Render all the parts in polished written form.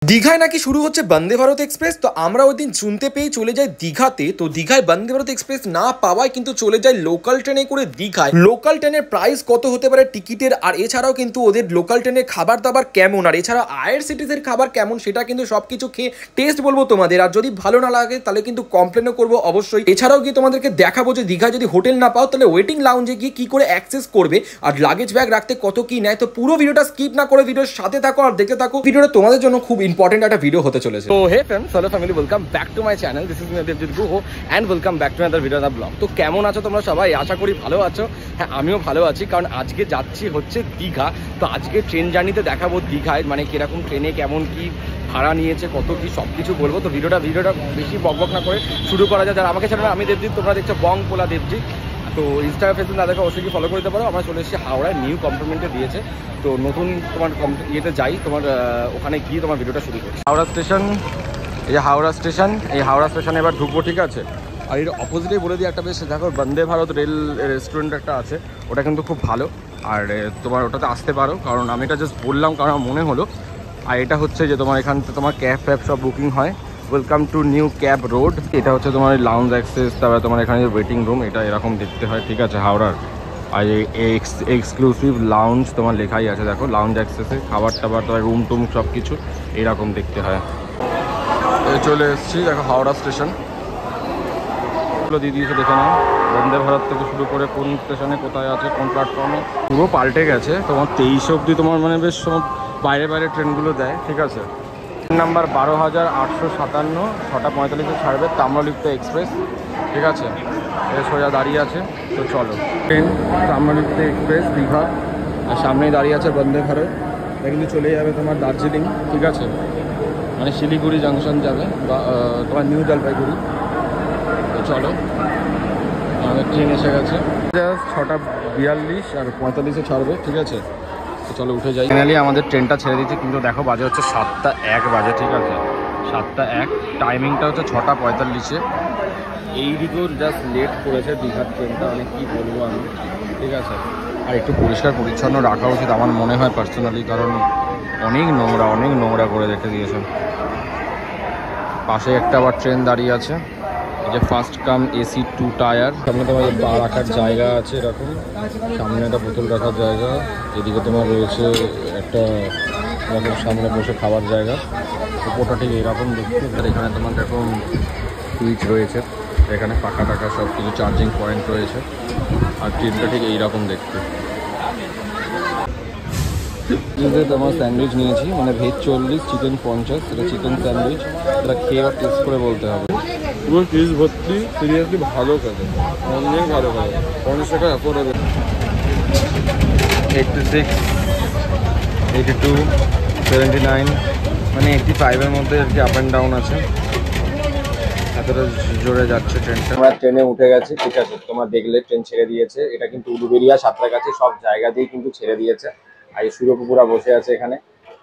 দীঘায় নাকি শুরু হচ্ছে বন্দে ভারত এক্সপ্রেস। তো আমরা ওই দিন শুনতে পেয়ে চলে যাই দীঘাতে। তো দীঘায় বন্দে ভারত এক্সপ্রেস না পাওয়ায় কিন্তু চলে যায় লোকাল ট্রেনে করে দীঘায়। লোকাল ট্রেনের প্রাইস কত হতে পারে টিকিটের, আর এছাড়াও কিন্তু ওদের লোকাল ট্রেনের খাবার দাবার কেমন, আর এছাড়া আইআরসিটিসির খাবার কেমন, সেটা কিন্তু সবকিছু খেয়ে টেস্ট বলবো তোমাদের। আর যদি ভালো না লাগে তাহলে কিন্তু কমপ্লেনও করবো অবশ্যই। এছাড়াও গিয়ে তোমাদেরকে দেখাবো যে দীঘায় যদি হোটেল না পাও তাহলে ওয়েটিং লাউঞ্জে গিয়ে কি করে অ্যাক্সেস করবে, আর লাগেজ ব্যাগ রাখতে কত কি নেয়। তো পুরো ভিডিওটা স্কিপ না করে ভিডিওর সাথে থাকো আর দেখতে থাকো। ভিডিওটা তোমাদের জন্য খুব ইম্পর্টেন্ট একটা ভিডিও হতে চলেছে। তো hey friends, hello family, welcome back to my channel. This is me Debjit Guha and welcome back to another video the blog. তো কেমন আছো তোমরা সবাই? আশা করি ভালো আছো। হ্যাঁ, আমিও ভালো আছি, কারণ আজকে যাচ্ছি হচ্ছে দীঘা। তো আজকে ট্রেন জার্নিতে দেখাবো দীঘায় মানে কিরকম ট্রেনে কেমন কি ভাড়া নিয়েছে, কত কি সব কিছু বলবো। তো ভিডিওটা বেশি বকবক না করে শুরু করা যায়। যারা আমাকে চ্যানেল আমি দেবজিৎ, তোমরা দেখছো বং পোলা দেবজিৎ। তো ইনস্টাগ্রাম ফেসবুক তাদেরকে অবশ্যই ফলো করে দিতে পারো। আমরা চলে এসেছি হাওড়ায়, নিউ কমপ্লিমেন্টে দিয়েছে। তো নতুন তোমার ইয়েতে যাই, তোমার ওখানে গিয়ে তোমার ভিডিওটা শুরু করি। হাওড়া স্টেশন, এই যে হাওড়া স্টেশন, এই হাওড়া স্টেশনে এবার ঢুকবো, ঠিক আছে। আর এর অপোজিটেই বলে দিই একটা বেশ দেখো বন্দে ভারত রেল রেস্টুরেন্ট একটা আছে, ওটা কিন্তু খুব ভালো। আর তোমার ওটাতে আসতে পারো, কারণ আমি এটা জাস্ট বললাম কারণ আমার মনে হলো। আর এটা হচ্ছে যে তোমার এখান থেকে তোমার ক্যাব ফ্যাব সব বুকিং হয়। Welcome to new cab road. এটা হচ্ছে তোমার লাউঞ্জ অ্যাক্সেস, তারপরে তোমার এখানে যে ওয়েটিং রুম, এটা এরকম দেখতে হয়, ঠিক আছে, হাওড়ার। আর এই এক্সক্লুসিভ লাউঞ্জ তোমার লেখাই আছে, দেখো লাউঞ্জ অ্যাক্সেসে খাবার টাবার তোমার রুম টুম সব কিছু এইরকম দেখতে হয়। চলে এসেছি দেখো হাওড়া স্টেশন, এগুলো দিয়ে দিয়েছে দেখে নাও। বন্দে ভারত থেকে শুরু করে কোন স্টেশনে কোথায় আছে, কোন প্ল্যাটফর্মে, পুরো পাল্টে গেছে। তোমার 23 অবধি তোমার মানে বেশ বাইরে বাইরে ট্রেনগুলো দেয়, ঠিক আছে। ট্রেন নাম্বার 12,857, 6:45 ছাড়বে, তাম্রলিপ্ত এক্সপ্রেস, ঠিক আছে। সোজা দাঁড়িয়ে আছে। তো চলো, ট্রেন তাম্রলিপ্ত এক্সপ্রেস দীঘা, আর সামনেই দাঁড়িয়ে আছে বন্দে ভারত। এটা কিন্তু চলে যাবে তোমার দার্জিলিং, ঠিক আছে, মানে শিলিগুড়ি জাংশন যাবে বা তোমার নিউ জলপাইগুড়ি। তো চলো, আমাদের ট্রেন এসে গেছে। 6:42 আর 45-এ ছাড়বে, ঠিক আছে। তো চলো উঠে যাই। ফাইনালি আমাদের ট্রেনটা ছেড়ে দিচ্ছে, কিন্তু দেখো বাজে হচ্ছে 7:01 বাজে, ঠিক আছে, 7:01। টাইমিংটা হচ্ছে 6:45-এ। এই দিকেও জাস্ট লেট করেছে দীঘার ট্রেনটা, মানে কী বলবো আমি, ঠিক আছে। আর একটু পরিষ্কার পরিচ্ছন্ন রাখা উচিত আমার মনে হয় পার্সোনালি, কারণ অনেক নোংরা করে রেখে দিয়েছে। পাশে একটা আবার ট্রেন দাঁড়িয়ে আছে, এই যে ফার্স্ট কাম AC 2 টায়ার। সামনে তোমার পা রাখার জায়গা আছে এরকম, সামনে একটা বোতল রাখার জায়গা, এদিকে তোমার রয়েছে একটা এরকম সামনে বসে খাবার জায়গা। উপরটা ঠিক এরকম দেখতে। আর এখানে তোমার এরকম সুইচ রয়েছে, এখানে পাখা টাকা সব কিছু, চার্জিং পয়েন্ট রয়েছে। আর ট্রেনটা ঠিক এইরকম দেখতে। তোমার স্যান্ডউইচ নিয়েছি, মানে ভেজ 40, চিকেন 50, এটা চিকেন স্যান্ডউইচ। এটা খেয়ে আর টেস্ট করে বলতে হবে। পুরো চিজ ভর্তি, সিরিয়াসলি ভালো খেতে, অনেক ভালো খেতে। 50 টাকা অ্যাফোর্ডেবল। 86, 82, 79, মানে 85-এর মধ্যে আর কি আপ অ্যান্ড ডাউন আছে। এতটা জোরে যাচ্ছে ট্রেনটা। আমরা ট্রেনে উঠে গেছি, ঠিক আছে। তোমার দেখলে ট্রেন ছেড়ে দিয়েছে। এটা কিন্তু উলুবেড়িয়া, সাঁতরাগাছি সব জায়গা দিয়ে কিন্তু ছেড়ে দিয়েছে। আর এই সুরপুরা বসে আছে এখানে।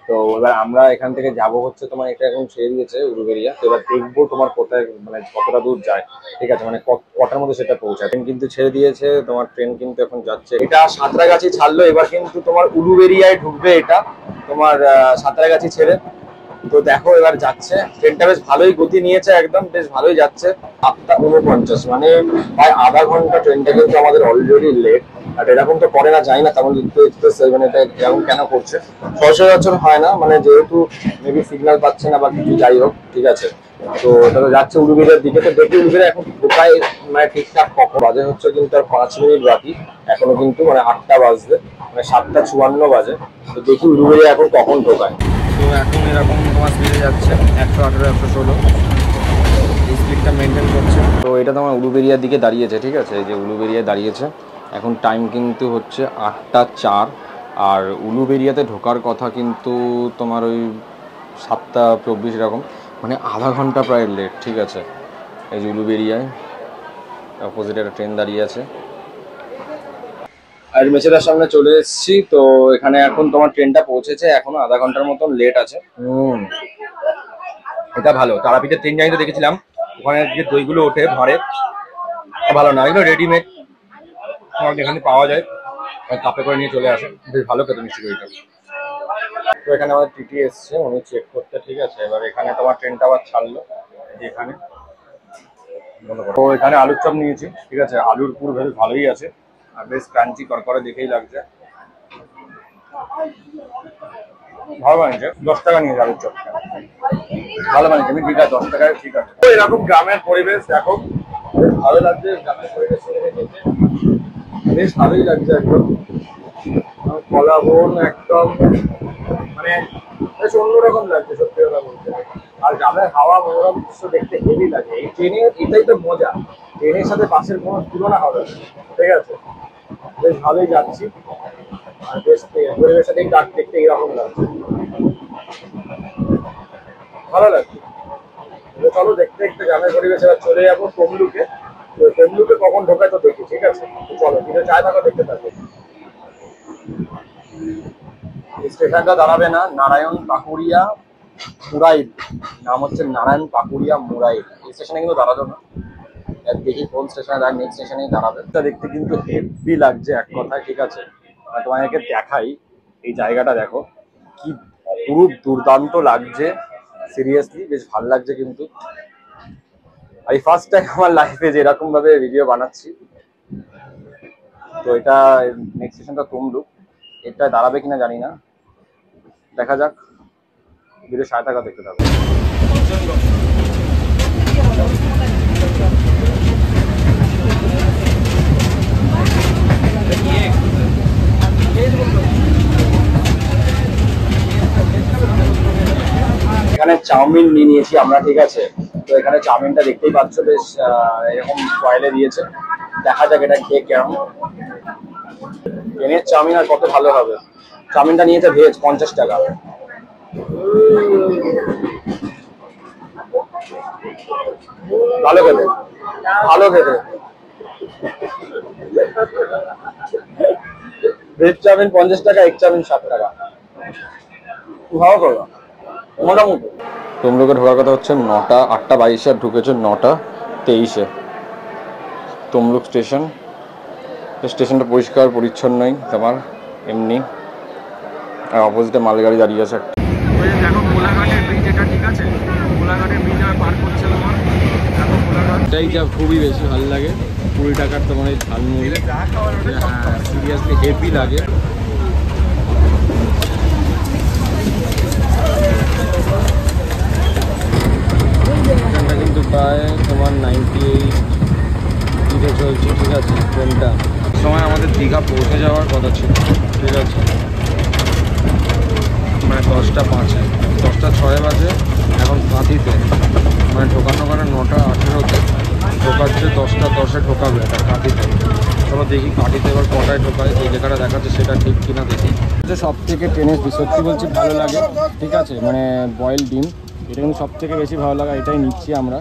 তো এবার আমরা এখান থেকে যাব হচ্ছে তোমার, এটা এখন ছেড়ে দিয়েছে উলুবেড়িয়া। তো এবার দেখবো তোমার কোথায় মানে কতটা দূর যায়, ঠিক আছে, মানে কটার মধ্যে সেটা পৌঁছায়। ট্রেন কিন্তু ছেড়ে দিয়েছে, তোমার ট্রেন কিন্তু এখন যাচ্ছে। এটা সাঁতরাগাছি ছাড়লো, এবার কিন্তু তোমার উলুবেড়িয়ায় ঢুকবে এটা তোমার সাঁতরাগাছি ছেড়ে। তো দেখো এবার যাচ্ছে ট্রেনটা, বেশ ভালোই গতি নিয়েছে, একদম বেশ ভালোই যাচ্ছে। 8:49, মানে প্রায় আধা ঘন্টা ট্রেনটা কিন্তু আমাদের অলরেডি লেট। আর এরকম তো করে না, যাই না তেমন এক্সপ্রেস, মানে এটা এরকম কেন করছে সচরাচর হয় না, মানে যেহেতু মেবি সিগন্যাল পাচ্ছে না বা কিছু, যাই হোক, ঠিক আছে। তো এটা তো যাচ্ছে উলুবেড়িয়ার দিকে। তো দেখি উলুবেড়িয়া এখন কোথায় মানে ঠিকঠাক কখন বাজে হচ্ছে কিন্তু আর 5 মিনিট বাকি এখনো, কিন্তু মানে 8টা বাজবে, মানে 7:54 বাজে। তো দেখি উলুবেড়িয়া এখন কখন ঢোকায়। তো এখন এরকম তোমার স্পিডে যাচ্ছে 118, 116, এই স্পিডটা মেনটেন করছে। তো এটা তোমার উলুবেড়িয়ার দিকে দাঁড়িয়েছে, ঠিক আছে, এই যে উলুবেড়িয়া দাঁড়িয়েছে। এখন টাইম কিন্তু হচ্ছে 8:04। আর উলুবেড়িয়াতে ঢোকার কথা কিন্তু তোমার ওই 7:24 এরকম, মানে আধা ঘন্টা প্রায় লেট, ঠিক আছে। এই যে উলুবেড়িয়ায় অপোজিটে একটা ট্রেন দাঁড়িয়ে আছে। আর মেছেদার সামনে চলে এসেছি। তো এখানে এখন তোমার ট্রেনটা পৌঁছেছে, এখনো আধা ঘন্টার মতন লেট আছে। এটা ভালো। তারাপীঠের ট্রেন জার্নিতে দেখেছিলাম, ওখানে যে দইগুলো ওঠে ভাড়ে, ভালো না, এগুলো রেডিমেড তোমার এখানে পাওয়া যায়, কাপে করে নিয়ে চলে আসে, বেশ ভালো খেতে মিষ্টি দইটা। তো এখানে আমাদের টিটি এসছে, উনি চেক করতে, ঠিক আছে। এবার এখানে তোমার ট্রেনটা আবার ছাড়লো এখানে। তো এখানে আলুর চপ নিয়েছি, ঠিক আছে। আলুর পুর বেশ ভালোই আছে আর বেশ ক্রাঞ্চি করকরে দেখেই লাগছে, ভালো বানিয়েছে। 10 টাকা নিয়েছে আলুর চপটা, ভালো বানিয়েছে। ঠিক আছে, 10 টাকায় ঠিক আছে। তো এরকম গ্রামের পরিবেশ দেখো, বেশ ভালো লাগছে। গ্রামের পরিবেশ বেশ ভালোই লাগছে একদম। কলা বন একদম মানে বেশ অন্যরকম লাগছে সত্যি কথা বলতে। আর গ্রামের হাওয়া মনোরম দৃশ্য দেখতে হেভি লাগে। এই ট্রেনে এটাই তো মজা, ট্রেনের সাথে বাসের কোনো তুলনা হবে না, ঠিক আছে। বেশ ভালোই যাচ্ছি আর বেশ পরিবেশটা দেখতে এইরকম লাগছে, ভালো লাগছে। তো চলো দেখতে দেখতে গ্রামের পরিবেশ এবার চলে যাবো তমলুকে। তো তমলুকে কখন ঢোকায় তো দেখি, ঠিক আছে। তো চলো ভিডিও চায় থাকো, দেখতে থাকো। স্টেশনটা দাঁড়াবে না, নারায়ণ পাকুড়িয়া মুরাইল, নাম হচ্ছে নারায়ণ পাকুড়িয়া মুরাইল। এই স্টেশনে কিন্তু দাঁড়ালো না, দেখি কোন স্টেশনে দাঁড়ায়, নেক্সট স্টেশনেই দাঁড়াবে। এটা দেখতে কিন্তু হেভি লাগছে এক কথায়, ঠিক আছে। তোমাকে দেখাই, এই জায়গাটা দেখো কি পুরো দুর্দান্ত লাগছে, সিরিয়াসলি বেশ ভালো লাগছে কিন্তু। আর এই ফার্স্ট টাইম আমার লাইফে যে এরকম ভাবে ভিডিও বানাচ্ছি। তো এটা নেক্সট স্টেশনটা তমলুক, এটা দাঁড়াবে কিনা জানি না, দেখা যাক। ভিডিও সাথে থাকা, দেখতে থাকো। এখানে চাউমিন নিয়ে নিয়েছি আমরা, ঠিক আছে। তো এখানে চাউমিনটা দেখতেই পাচ্ছ, বেশ এরকম ফয়েলে দিয়েছে। দেখা যাক এটা খেয়ে কেমন। ট্রেনের চাউমিন আর কত ভালো হবে। চাউমিনটা নিয়েছে ভেজ, 50 টাকা। ভালো খেতে, ভালো খেতে। ভেজ চাউমিন 50 টাকা, এক চাউমিন 60 টাকা। ভালো করো মোটামুটি। তমলুকে ঢোকার কথা হচ্ছে 9টা 8টা 22 আর ঢুকেছে 9টা 23-এ। তমলুক স্টেশন, স্টেশনটা পরিষ্কার পরিচ্ছন্নই তোমার এমনি। আর অপোজিটে মালগাড়ি দাঁড়িয়ে আছে। দেখো কোলাঘাটের ব্রিজ এটা, ঠিক আছে। কোলাঘাটের ব্রিজ আমি পার করছে তোমার। দেখো কোলাঘাট, এটাই যা খুবই বেশি ভালো লাগে। 20 টাকার তোমার এই ঝালমুড়ি, হ্যাঁ সিরিয়াসলি হেভি লাগে। ট্রেনটা কিন্তু প্রায় তোমার 98 চলছে, ঠিক আছে। ট্রেনটা সময় আমাদের দীঘা পৌঁছে যাওয়ার কথা ছিল, ঠিক আছে। মানে 10টা 5-এ, 10টা 6 বাজে এখন কাঁথিতে। মানে ঢোকানো করে 9টা 18-তে, ঢোকাচ্ছে 10টা 10-এ ঢোকাবে এটা কাঁথিতে। চলো দেখি কাঁথিতে এবার কটায় ঢোকায়, যে লেখাটা দেখাচ্ছে সেটা ঠিক কিনা দেখি। সব থেকে ট্রেনের সত্যি বলছি ভালো লাগে, ঠিক আছে। মানে বয়েল ডিম, এটা কিন্তু সব থেকে বেশি ভালো লাগে, এটাই নিচ্ছি আমরা।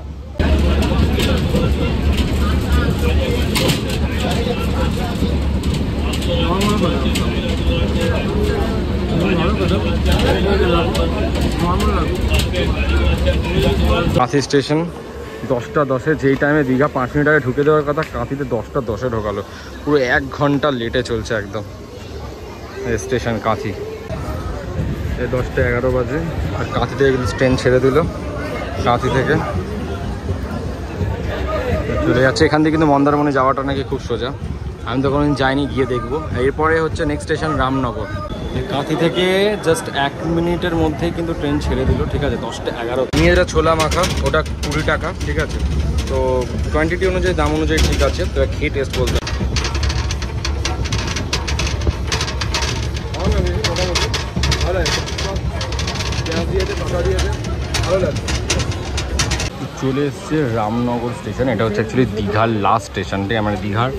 কাঁথি স্টেশন 10টা 10-এ, যেই টাইমে দীঘা 5 মিনিট আগে ঢুকে দেওয়ার কথা, কাঁথিতে 10টা 10-এ ঢোকালো। পুরো 1 ঘন্টা লেটে চলছে একদম স্টেশন কাঁথি। 10টা 11 বাজে আর কাঁথি থেকে কিন্তু ট্রেন ছেড়ে দিল। কাঁথি থেকে চলে যাচ্ছে। এখান থেকে কিন্তু মন্দারমণি যাওয়াটা নাকি খুব সোজা, আমি তো কোনোদিন যাইনি, গিয়ে দেখবো। এরপরে হচ্ছে নেক্সট স্টেশন রামনগর। কাঁথি থেকে জাস্ট 1 মিনিটের মধ্যেই কিন্তু ট্রেন ছেড়ে দিল, ঠিক আছে। 10টা 11 নিয়ে যেটা ছোলা মাখা, ওটা 20 টাকা, ঠিক আছে। তো কোয়ান্টিটি অনুযায়ী দাম অনুযায়ী ঠিক আছে। তো খেয়ে টেস্ট বলতে ভালো লাগে, ভালো লাগে। চলে এসছে রামনগর স্টেশন। এটা হচ্ছে অ্যাকচুয়ালি দীঘার লাস্ট স্টেশনটি, মানে দীঘার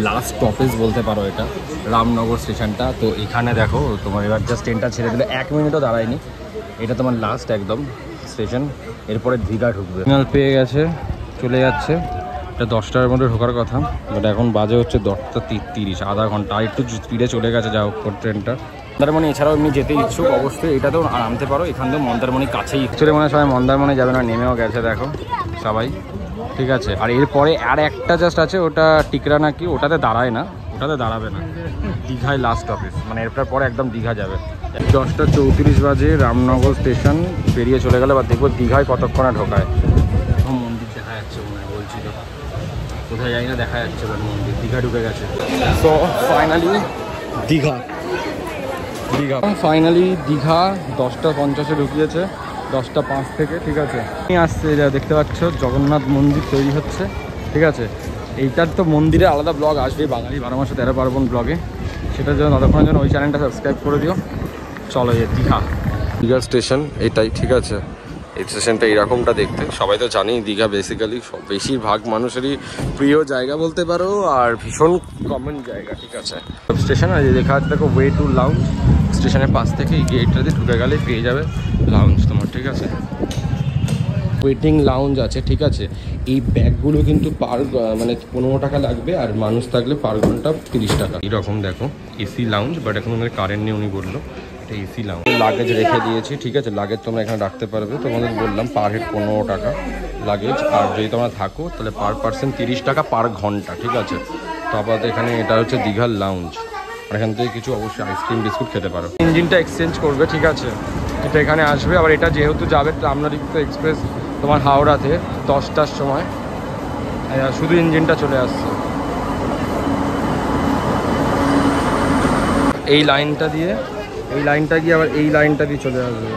লাস্ট স্টপেজ বলতে পারো এটা, রামনগর স্টেশনটা। তো এখানে দেখো তোমার এবার জাস্ট ট্রেনটা ছেড়ে দিলে 1 মিনিটও দাঁড়ায়নি। এটা তোমার লাস্ট একদম স্টেশন, এরপরে দীঘা ঢুকবে। সিগন্যাল পেয়ে গেছে, চলে যাচ্ছে। এটা 10টার মধ্যে ঢোকার কথা, বাট এখন বাজে হচ্ছে 10টা 30, আধা ঘন্টা। আর একটু স্পিডে চলে গেছে যা হোক ট্রেনটা। মন্দারমণি এছাড়াও এমনি যেতে ইচ্ছুক অবশ্যই এটাতেও নামতে পারো, এখান থেকে মন্দারমণি কাছেই। অ্যাকচুয়ালি মানে সবাই মন্দারমণি যাবে না, নেমেও গেছে দেখো সবাই, ঠিক আছে। আর এরপরে আর একটা জাস্ট আছে, ওটা টিকরা নাকি, ওটাতে দাঁড়ায় না, ওটাতে দাঁড়াবে না। দীঘায় লাস্ট অফিস, মানে এরপর পরে একদম দীঘা যাবে। 10:34 বাজে, রামনগর স্টেশন বেরিয়ে চলে গেলে। বা দেখবো দীঘায় কতক্ষণে ঢোকায়। মন্দির দেখা যাচ্ছে মনে হয়, বলছি তো কোথায় যাই না, দেখা যাচ্ছে মন্দির। দীঘা ঢুকে গেছে। So finally Digha finally Digha 10:50 ঢুকিয়েছে, 10:05 থেকে। ঠিক আছে, আসছে যা দেখতে পাচ্ছ জগন্নাথ মন্দির তৈরি হচ্ছে। ঠিক আছে, এইটার তো মন্দিরে আলাদা ব্লগ আসবে, বাঙালি 12 মাসে 13 পার্বণ ব্লগে। সেটার জন্য ততক্ষণের জন্য ওই চ্যানেলটা সাবস্ক্রাইব করে দিও। চলো দীঘা স্টেশন এটাই। ঠিক আছে, এই স্টেশনটা এইরকমটা দেখতে। সবাই তো জানি দীঘা বেসিক্যালি বেশিরভাগ মানুষেরই প্রিয় জায়গা বলতে পারো, আর ভীষণ কমন জায়গা। ঠিক আছে, স্টেশন আর লেখা আছে দেখো ওয়ে টু লাউঞ্জ। স্টেশনের পাশ থেকে এই গেটটাতে ঢুকে গেলে পেয়ে যাবে লাউঞ্জ তোমার। ঠিক আছে, ওয়েটিং লাউঞ্জ আছে। ঠিক আছে, এই ব্যাগগুলো কিন্তু মানে 15 টাকা লাগবে, আর মানুষ থাকলে পার ঘন্টা 30 টাকা। এরকম দেখো এসি লাউঞ্জ, বাট এখন ওদের কারেন্ট নেই উনি বললো। এটা এসি লাউঞ্জ। লাগেজ রেখে দিয়েছি। ঠিক আছে, লাগেজ তোমরা এখানে রাখতে পারবে। তোমাদের বললাম পার হেড 15 টাকা লাগেজ, আর যদি তোমরা থাকো তাহলে পার পার্সন 30 টাকা পার ঘন্টা। ঠিক আছে, তো আপাতত এখানে এটা হচ্ছে দীঘার লাউঞ্জ, আর এখান থেকে কিছু অবশ্যই আইসক্রিম বিস্কুট খেতে পারো। ইঞ্জিনটা এক্সচেঞ্জ করবে। ঠিক আছে, এটা এখানে আসবে। আবার এটা যেহেতু যাবে রামনগর এক্সপ্রেস তোমার হাওড়াতে 10টার সময়, শুধু ইঞ্জিনটা চলে আসছে এই লাইনটা দিয়ে। এই লাইনটা গিয়ে আবার এই লাইনটা দিয়ে চলে আসবে।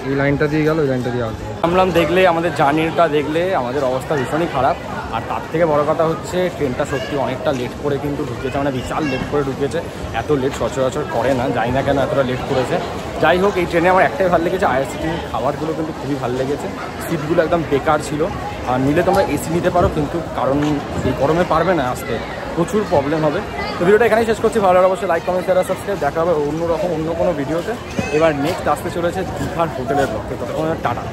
এই লাইনটা দিয়ে গেল, ওই লাইনটা দিয়ে আসবে। নামলাম, দেখলে আমাদের জার্নিটা দেখলে আমাদের অবস্থা ভীষণই খারাপ। আর তার থেকে বড় কথা হচ্ছে ট্রেনটা সত্যি অনেকটা লেট করে কিন্তু ঢুকেছে, মানে বিশাল লেট করে ঢুকেছে। এত লেট সচরাচর করে না, জানি না কেন এতটা লেট করেছে। যাই হোক, এই ট্রেনে আমার একটাই ভালো লেগেছে, আইআরসিটিসির খাবারগুলো কিন্তু খুবই ভালো লেগেছে। সিটগুলো একদম বেকার ছিল। আর নিলে তোমরা এসি নিতে পারো, কিন্তু কারণ এই গরমে পারবে না আসতে, প্রচুর প্রবলেম হবে। তো ভিডিওটা এখানেই শেষ করছি। ভালো লাগলে অবশ্যই লাইক, কমেন্ট, শেয়ার, সাবস্ক্রাইব। দেখা হবে অন্য কোনো ভিডিওতে। এবার নেক্সট আসতে চলেছে দীঘার হোটেলের ব্লগে। ততক্ষণ টাটা।